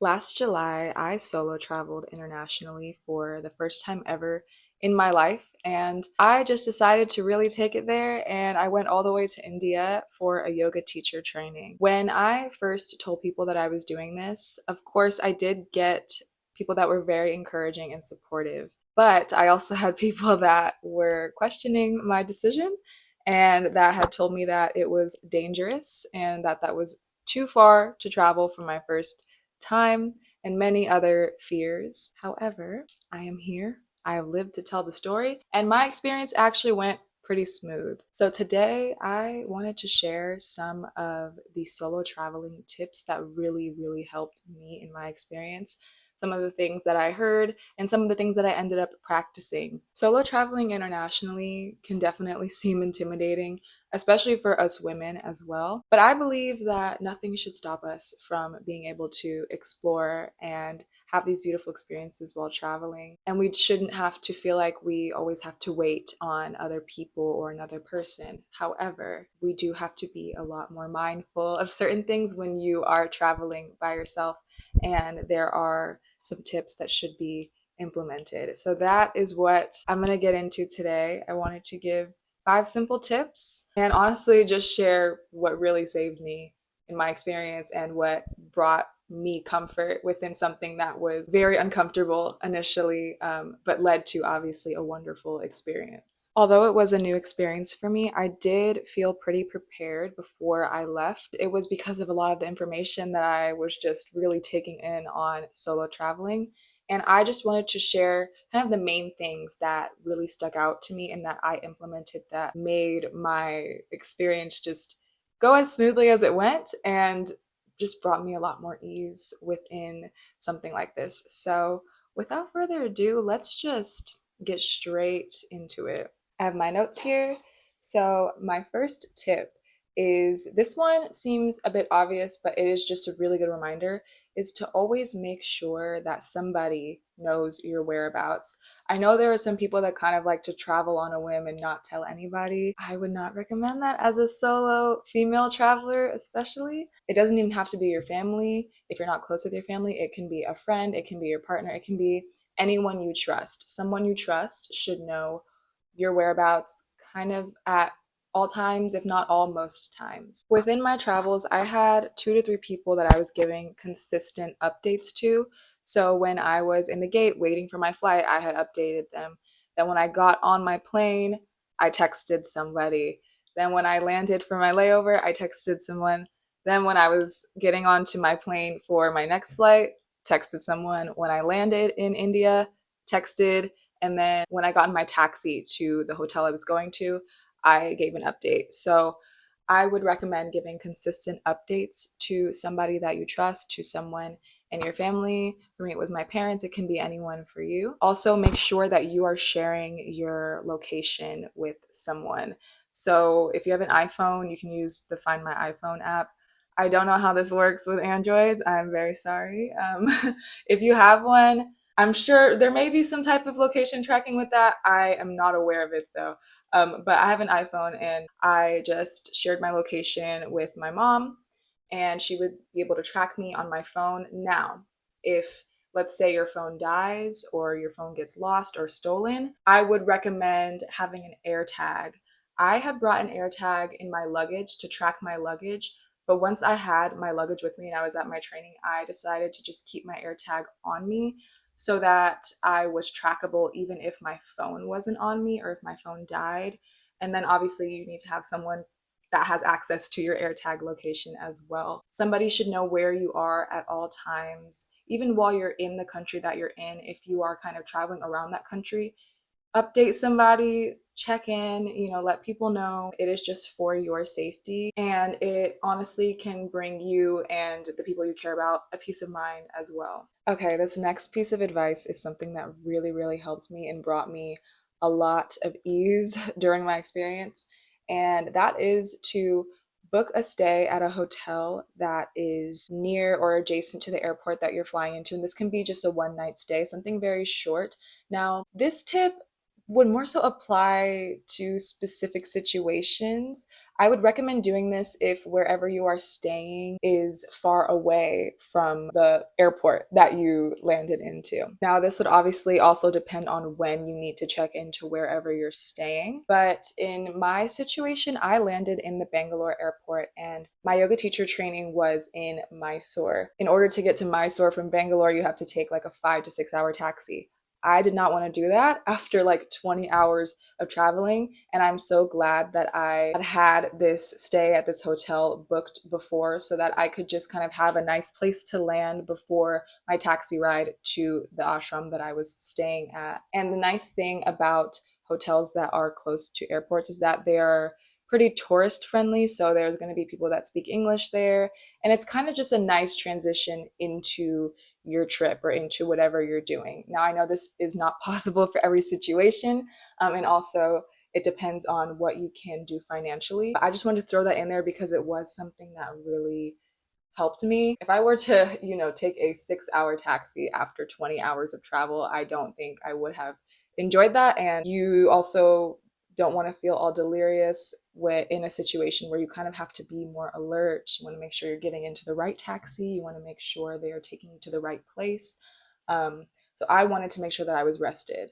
Last July, I solo traveled internationally for the first time ever in my life, and I just decided to really take it there. And I went all the way to India for a yoga teacher training. When I first told people that I was doing this, of course, I did get people that were very encouraging and supportive, but I also had people that were questioning my decision and that had told me that it was dangerous and that was too far to travel for my first time, and many other fears. However, I am here. I have lived to tell the story, and my experience actually went pretty smooth. So today I wanted to share some of the solo traveling tips that really helped me in my experience. Some of the things that I heard and some of the things that I ended up practicing. Solo traveling internationally can definitely seem intimidating, especially for us women as well. But I believe that nothing should stop us from being able to explore and have these beautiful experiences while traveling. And we shouldn't have to feel like we always have to wait on other people or another person. However, we do have to be a lot more mindful of certain things when you are traveling by yourself. And there are some tips that should be implemented. So that is what I'm going to get into today. I wanted to give 5 simple tips and honestly just share what really saved me in my experience and what brought me comfort within something that was very uncomfortable initially, but led to obviously a wonderful experience. Although it was a new experience for me, I did feel pretty prepared before I left. It was because of a lot of the information that I was just really taking in on solo traveling. And I just wanted to share kind of the main things that really stuck out to me and that I implemented that made my experience just go as smoothly as it went and just brought me a lot more ease within something like this. So, without further ado, let's just get straight into it. I have my notes here. So, my first tip is this one seems a bit obvious, but it is just a really good reminder is to always make sure that somebody knows your whereabouts. I know there are some people that kind of like to travel on a whim and not tell anybody. I would not recommend that as a solo female traveler, especially. It doesn't even have to be your family. If you're not close with your family, it can be a friend, it can be your partner, it can be anyone you trust. Someone you trust should know your whereabouts kind of at all times, if not all, most times. Within my travels, I had 2 to 3 people that I was giving consistent updates to. So when I was in the gate waiting for my flight, I had updated them. Then when I got on my plane, I texted somebody. Then when I landed for my layover, I texted someone. Then when I was getting onto my plane for my next flight, texted someone. When I landed in India, texted. And then when I got in my taxi to the hotel I was going to, I gave an update. So I would recommend giving consistent updates to somebody that you trust, to someone in your family. For me, it was my parents. It can be anyone for you. Also, make sure that you are sharing your location with someone. So if you have an iPhone, you can use the Find My iPhone app. I don't know how this works with Androids. I'm very sorry. If you have one, I'm sure there may be some type of location tracking with that. I am not aware of it though. But I have an iPhone and I just shared my location with my mom and she would be able to track me on my phone. Now, if let's say your phone dies or your phone gets lost or stolen, I would recommend having an air tag. I had brought an air tag in my luggage to track my luggage, but once I had my luggage with me and I was at my training, I decided to just keep my air tag on me so that I was trackable even if my phone wasn't on me or if my phone died. And then obviously you need to have someone that has access to your AirTag location as well. Somebody should know where you are at all times, even while you're in the country that you're in. If you are kind of traveling around that country, update somebody, check in, let people know. It is just for your safety. And it honestly can bring you and the people you care about a peace of mind as well. Okay, this next piece of advice is something that really helped me and brought me a lot of ease during my experience. And that is to book a stay at a hotel that is near or adjacent to the airport that you're flying into. And this can be just a one night stay, something very short. Now, this tip would more so apply to specific situations. I would recommend doing this if wherever you are staying is far away from the airport that you landed into. Now, this would obviously also depend on when you need to check into wherever you're staying. But in my situation, I landed in the Bangalore airport and my yoga teacher training was in Mysore. In order to get to Mysore from Bangalore, you have to take like a 5 to 6 hour taxi. I did not want to do that after like 20 hours of traveling. And I'm so glad that I had this stay at this hotel booked before so that I could just kind of have a nice place to land before my taxi ride to the ashram that I was staying at. And the nice thing about hotels that are close to airports is that they are pretty tourist friendly. So there's going to be people that speak English there. And it's kind of just a nice transition into your trip or into whatever you're doing. Now, I know this is not possible for every situation, and also it depends on what you can do financially. I just wanted to throw that in there because it was something that really helped me. If I were to, take a 6 hour taxi after 20 hours of travel, I don't think I would have enjoyed that. And you also don't want to feel all delirious in a situation where you kind of have to be more alert. You want to make sure you're getting into the right taxi. You want to make sure they are taking you to the right place. So I wanted to make sure that I was rested.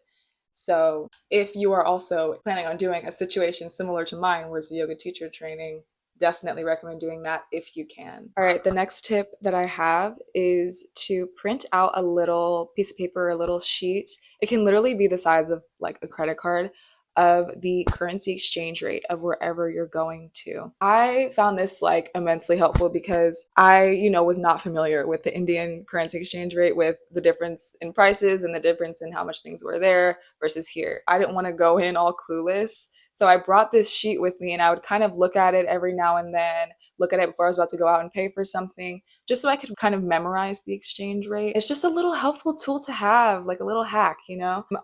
So if you are also planning on doing a situation similar to mine, where it's a yoga teacher training, definitely recommend doing that if you can. All right, the next tip that I have is to print out a little piece of paper, a little sheet. It can literally be the size of like a credit card of the currency exchange rate of wherever you're going to. I found this like immensely helpful because I, was not familiar with the Indian currency exchange rate, with the difference in prices and the difference in how much things were there versus here. I didn't want to go in all clueless. So I brought this sheet with me and I would kind of look at it every now and then, look at it before I was about to go out and pay for something, just so I could kind of memorize the exchange rate. It's just a little helpful tool to have, like a little hack,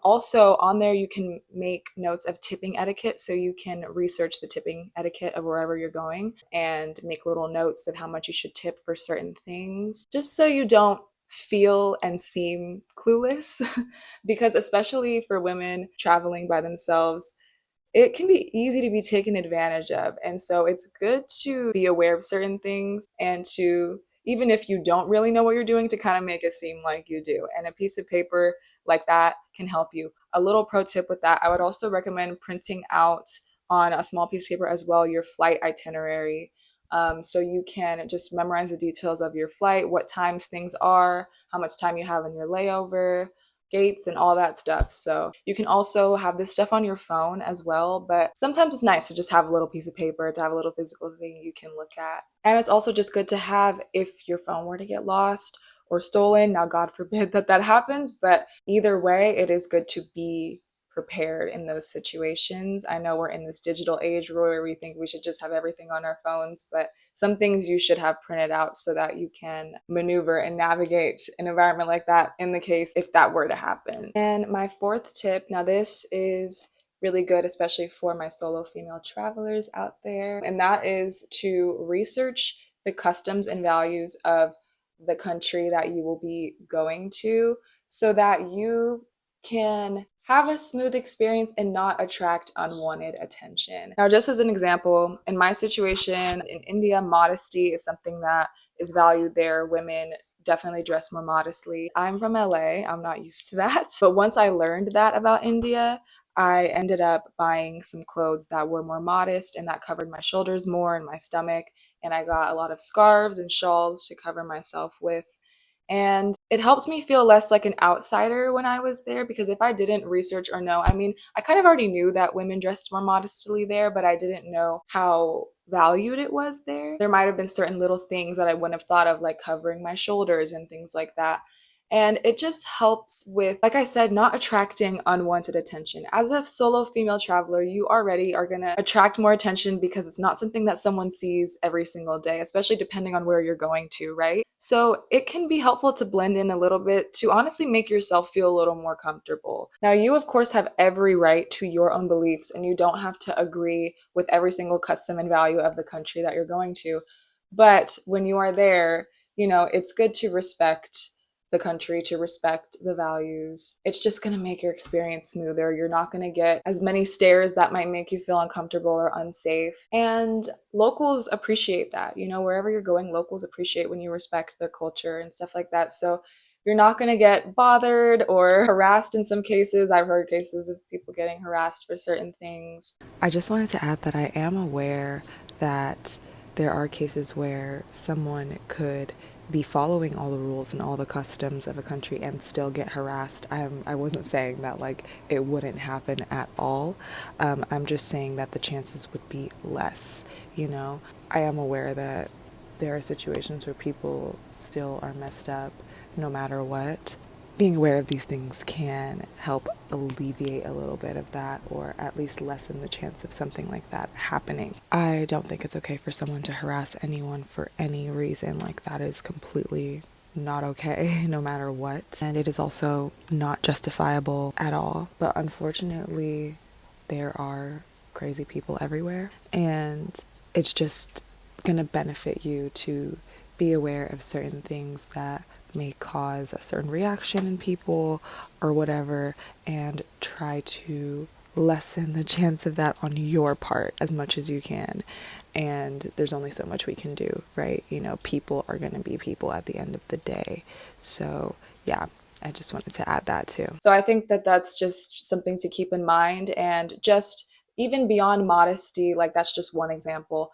Also, on there, you can make notes of tipping etiquette. So you can research the tipping etiquette of wherever you're going and make little notes of how much you should tip for certain things, just so you don't feel and seem clueless. Because especially for women traveling by themselves, it can be easy to be taken advantage of. And so it's good to be aware of certain things and to, even if you don't really know what you're doing, to kind of make it seem like you do. And a piece of paper like that can help you. A little pro tip with that, I would also recommend printing out on a small piece of paper as well your flight itinerary. So you can just memorize the details of your flight, what times things are, how much time you have in your layover, gates and all that stuff. So you can also have this stuff on your phone as well, but sometimes it's nice to just have a little piece of paper, to have a little physical thing you can look at. And it's also just good to have if your phone were to get lost or stolen. Now, God forbid that happens, but either way, it is good to be prepared in those situations. I know we're in this digital age where we think we should just have everything on our phones, but some things you should have printed out so that you can maneuver and navigate an environment like that in the case if that were to happen. And my fourth tip, now this is really good, especially for my solo female travelers out there, and that is to research the customs and values of the country that you will be going to so that you can have a smooth experience and not attract unwanted attention. Now, just as an example, in my situation in India, modesty is something that is valued there. Women definitely dress more modestly. I'm from LA, I'm not used to that. But once I learned that about India, I ended up buying some clothes that were more modest and that covered my shoulders more and my stomach. And I got a lot of scarves and shawls to cover myself with. And it helped me feel less like an outsider when I was there, because if I didn't research or know, I kind of already knew that women dressed more modestly there, but I didn't know how valued it was there. There might have been certain little things that I wouldn't have thought of, like covering my shoulders and things like that. And it just helps with, like I said, not attracting unwanted attention. As a solo female traveler, you already are going to attract more attention because it's not something that someone sees every single day, especially depending on where you're going to, right? So it can be helpful to blend in a little bit to honestly make yourself feel a little more comfortable. Now, you of course have every right to your own beliefs, and you don't have to agree with every single custom and value of the country that you're going to. But when you are there, it's good to respect the country, to respect the values. It's just going to make your experience smoother. You're not going to get as many stares that might make you feel uncomfortable or unsafe. And locals appreciate that. Wherever you're going, locals appreciate when you respect their culture and stuff like that. So you're not going to get bothered or harassed in some cases. I've heard cases of people getting harassed for certain things. I just wanted to add that I am aware that there are cases where someone could be following all the rules and all the customs of a country and still get harassed. I wasn't saying that it wouldn't happen at all. I'm just saying that the chances would be less. I am aware that there are situations where people still are messed up no matter what. Being aware of these things can help alleviate a little bit of that, or at least lessen the chance of something like that happening. I don't think it's okay for someone to harass anyone for any reason. That is completely not okay, no matter what. And it is also not justifiable at all. But unfortunately, there are crazy people everywhere, and it's just gonna benefit you to be aware of certain things that may cause a certain reaction in people or whatever, and try to lessen the chance of that on your part as much as you can. And there's only so much we can do, right? People are going to be people at the end of the day. So yeah, I just wanted to add that too. So I think that that's just something to keep in mind, and just even beyond modesty, that's just one example.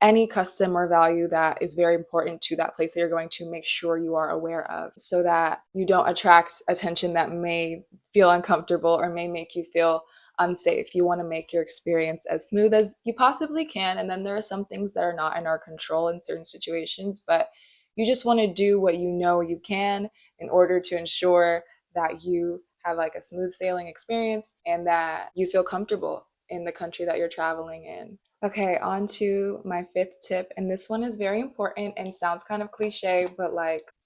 Any custom or value that is very important to that place that you're going to, make sure you are aware of, so that you don't attract attention that may feel uncomfortable or may make you feel unsafe. You want to make your experience as smooth as you possibly can. And then there are some things that are not in our control in certain situations, but you just want to do what you can in order to ensure that you have a smooth sailing experience and that you feel comfortable in the country that you're traveling in. Okay, on to my fifth tip, and this one is very important and sounds kind of cliche, but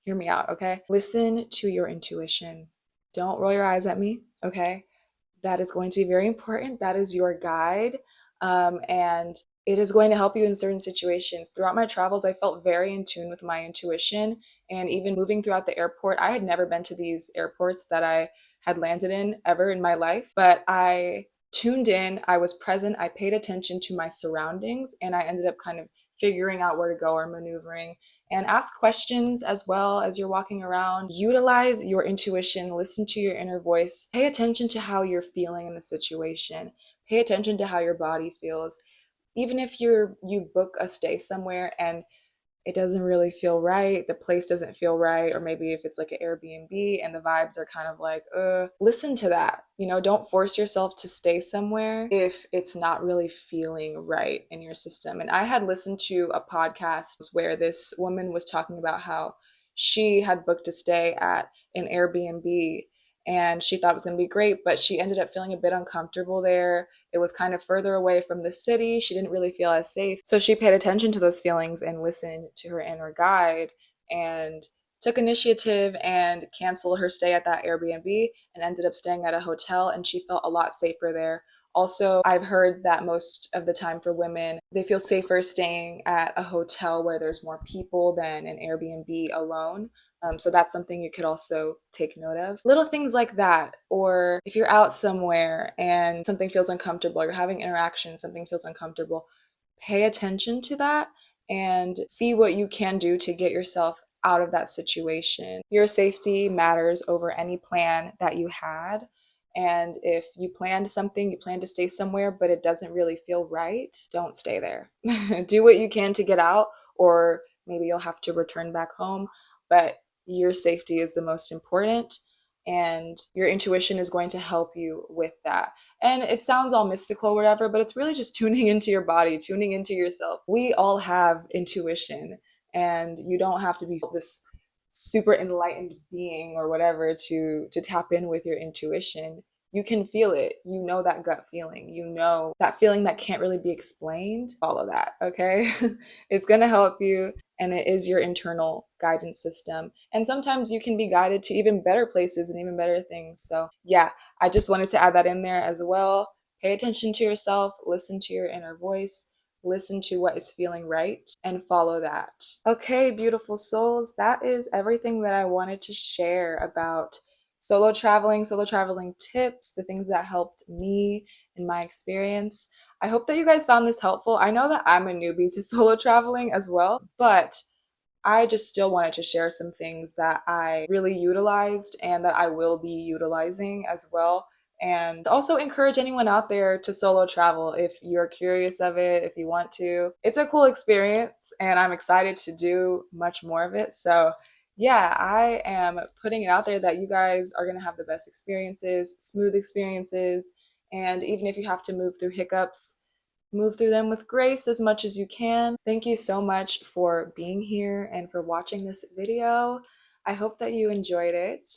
hear me out, okay? Listen to your intuition. Don't roll your eyes at me, okay? That is going to be very important. That is your guide, and it is going to help you in certain situations. Throughout my travels, I felt very in tune with my intuition, and even moving throughout the airport, I had never been to these airports that I had landed in ever in my life, but I tuned in, I was present, I paid attention to my surroundings, and I ended up kind of figuring out where to go or maneuvering. And ask questions as well as you're walking around. Utilize your intuition, listen to your inner voice, pay attention to how you're feeling in the situation, pay attention to how your body feels. Even if you book a stay somewhere and it doesn't really feel right, the place doesn't feel right, or maybe if it's an Airbnb and the vibes are kind of listen to that. Don't force yourself to stay somewhere if it's not really feeling right in your system. And I had listened to a podcast where this woman was talking about how she had booked a stay at an Airbnb and she thought it was going to be great, but she ended up feeling a bit uncomfortable there. It was kind of further away from the city. She didn't really feel as safe. So she paid attention to those feelings and listened to her inner guide and took initiative and canceled her stay at that Airbnb and ended up staying at a hotel, and she felt a lot safer there. Also, I've heard that most of the time for women, they feel safer staying at a hotel where there's more people than an Airbnb alone. So that's something you could also take note of. Little things like that. Or if you're out somewhere and something feels uncomfortable, you're having interaction, something feels uncomfortable, pay attention to that and see what you can do to get yourself out of that situation. Your safety matters over any plan that you had. And if you planned something, you plan to stay somewhere, but it doesn't really feel right, don't stay there. Do what you can to get out, or maybe you'll have to return back home. But your safety is the most important, and your intuition is going to help you with that. And it sounds all mystical or whatever, but it's really just tuning into your body, tuning into yourself. We all have intuition, and you don't have to be this super enlightened being or whatever to tap in with your intuition. You can feel it. That gut feeling. That feeling that can't really be explained. Follow that, okay? It's going to help you, and it is your internal guidance system. And sometimes you can be guided to even better places and even better things. So yeah, I just wanted to add that in there as well. Pay attention to yourself, listen to your inner voice, listen to what is feeling right and follow that. Okay, beautiful souls, that is everything that I wanted to share about solo traveling tips, the things that helped me in my experience. I hope that you guys found this helpful. I know that I'm a newbie to solo traveling as well, but I just still wanted to share some things that I really utilized and that I will be utilizing as well. And also encourage anyone out there to solo travel if you're curious of it, if you want to. It's a cool experience, and I'm excited to do much more of it. So, yeah, I am putting it out there that you guys are going to have the best experiences, smooth experiences, and even if you have to move through hiccups, move through them with grace as much as you can. Thank you so much for being here and for watching this video. I hope that you enjoyed it.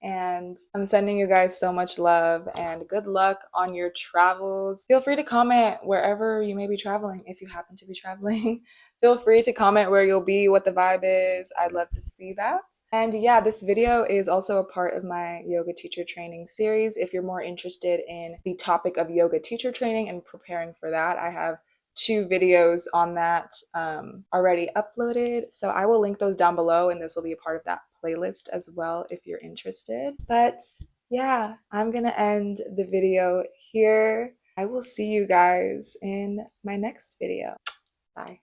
And I'm sending you guys so much love and good luck on your travels. Feel free to comment wherever you may be traveling if you happen to be traveling. Feel free to comment where you'll be, what the vibe is. I'd love to see that. And yeah, this video is also a part of my yoga teacher training series. If you're more interested in the topic of yoga teacher training and preparing for that, I have 2 videos on that already uploaded. So I will link those down below, and this will be a part of that playlist as well if you're interested. But yeah, I'm gonna end the video here. I will see you guys in my next video. Bye.